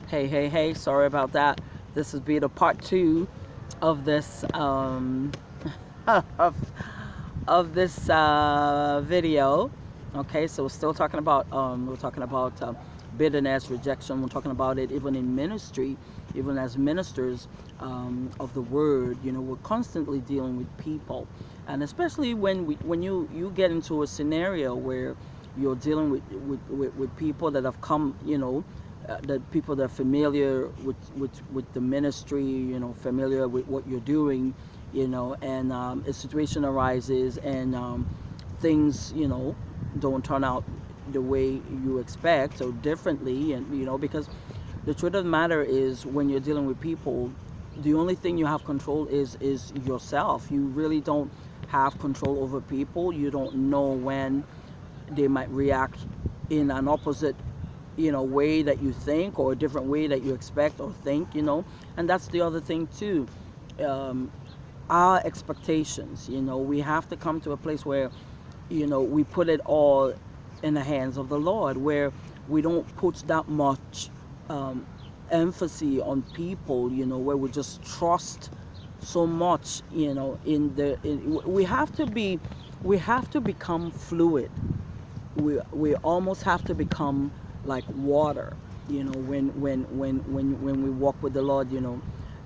Hey, sorry about that. This is be the part two of this of, of this video. Okay, so we're still talking about bitterness, rejection. We're talking about it even in ministry, even as ministers of the word. We're constantly dealing with people, and especially when you get into a scenario where you're dealing with people that have come, the people that are familiar with the ministry, familiar with what you're doing, and a situation arises and things, don't turn out the way you expect or differently, and because the truth of the matter is when you're dealing with people, the only thing you have control is yourself. You really don't have control over people. You don't know when they might react in an opposite way that you think, or a different way that you expect or think, and that's the other thing too. um, our expectations, we have to come to a place where we put it all in the hands of the Lord, where we don't put that much um, emphasis on people, where we just trust so much, we have to become fluid. We almost have to become like water, when we walk with the Lord,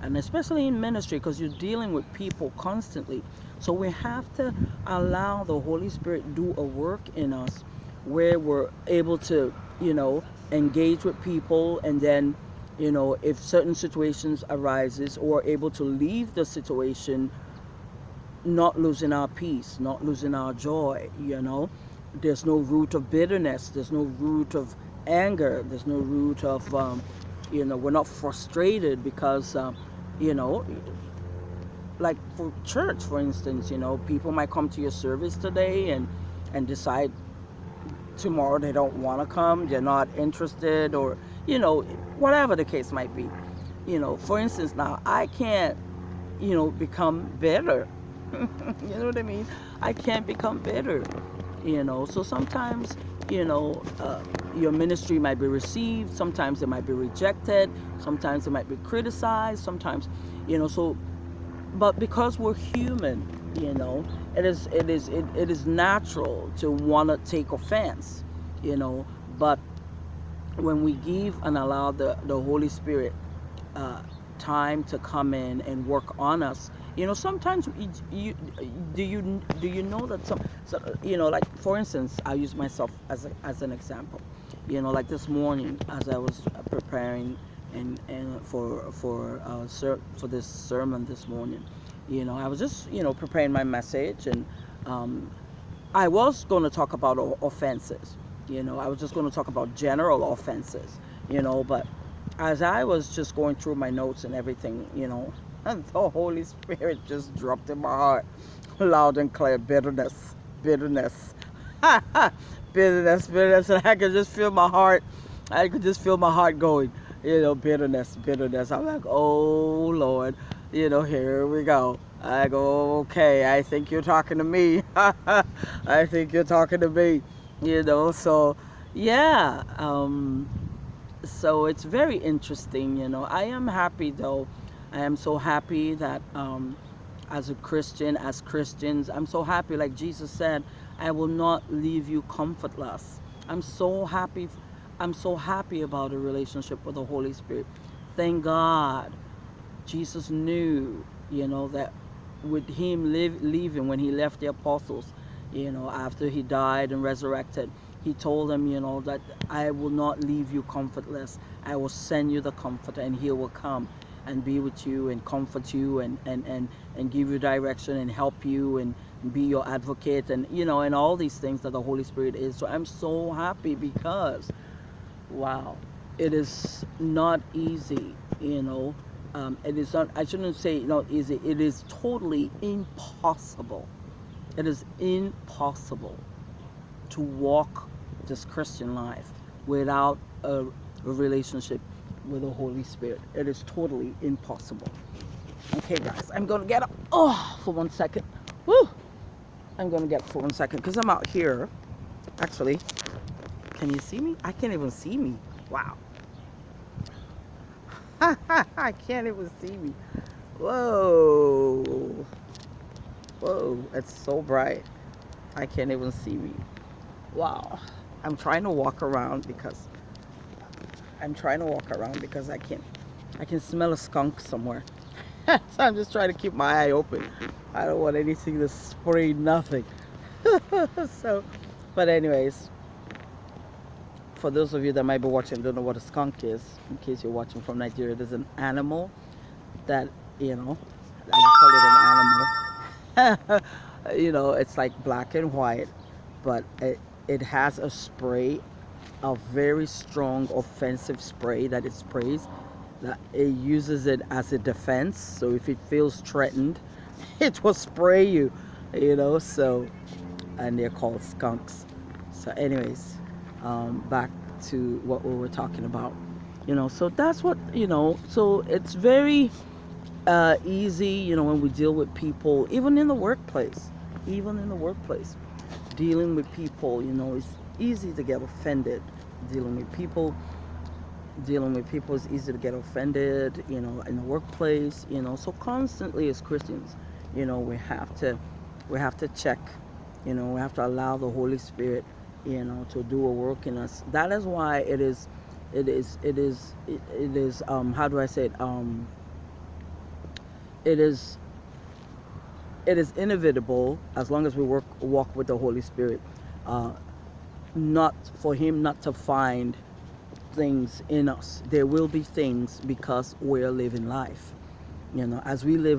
and especially in ministry, because you're dealing with people constantly. So we have to allow the Holy Spirit do a work in us, where we're able to, engage with people, and then, if certain situations arises, or able to leave the situation, not losing our peace, not losing our joy. There's no root of bitterness, there's no root of anger, there's no root of we're not frustrated because you know like for church, for instance, people might come to your service today and decide tomorrow they don't want to come, they're not interested, or whatever the case might be. For instance, now I can't become bitter. You know what I mean? I can't become bitter. So sometimes, your ministry might be received, sometimes it might be rejected, sometimes it might be criticized, sometimes, so, but because we're human, it is natural to want to take offense, but when we give and allow the Holy Spirit uh, time to come in and work on us. Sometimes do you know that like for instance, I use myself as an example. Like this morning, as I was preparing and for this sermon this morning, I was just preparing my message, and um, I was going to talk about offenses. I was just going to talk about general offenses, but as I was just going through my notes and everything, and the Holy Spirit just dropped in my heart loud and clear: bitterness, bitterness, bitterness. And I could just feel my heart. I could just feel my heart going, bitterness, bitterness. I'm like, oh Lord, here we go. I go, okay, I think you're talking to me. I think you're talking to me, so yeah. So it's very interesting. I am happy though. I am so happy that as a Christian, as Christians, I'm so happy, like Jesus said, I will not leave you comfortless. I'm so happy. I'm so happy about a relationship with the Holy Spirit. Thank God. Jesus knew, that with him leaving, when he left the apostles, after he died and resurrected, he told them, that I will not leave you comfortless. I will send you the comforter, and he will come and be with you and comfort you, and give you direction and help you and be your advocate, and and all these things that the Holy Spirit is. So I'm so happy because, wow, it is not easy, it is not, I shouldn't say not easy, it is totally impossible. It is impossible to walk this Christian life without a relationship with the Holy Spirit. It is totally impossible. Okay, guys, I'm gonna get up. For 1 second. Woo! I'm gonna get up for 1 second because I'm out here. Actually, can you see me? I can't even see me. Wow. I can't even see me. Whoa. Whoa, it's so bright. I can't even see me. Wow. I'm trying to walk around because I can smell a skunk somewhere. So I'm just trying to keep my eye open. I don't want anything to spray nothing. So, but anyways, for those of you that might be watching and don't know what a skunk is, in case you're watching from Nigeria, there's an animal that, I just call it an animal. It's like black and white, but it has a spray, a very strong offensive spray that it sprays. That it uses it as a defense. So if it feels threatened, it will spray you. So, and they're called skunks. So, anyways, back to what we were talking about. So that's what So it's very easy. When we deal with people, even in the workplace, dealing with people. It's easy to get offended. Dealing with people is easy to get offended, in the workplace. So constantly as Christians, we have to check, we have to allow the Holy Spirit, to do a work in us. That is why it is how do I say it, it is inevitable, as long as we walk with the Holy Spirit, not for him not to find things in us. There will be things, because we're living life. As we live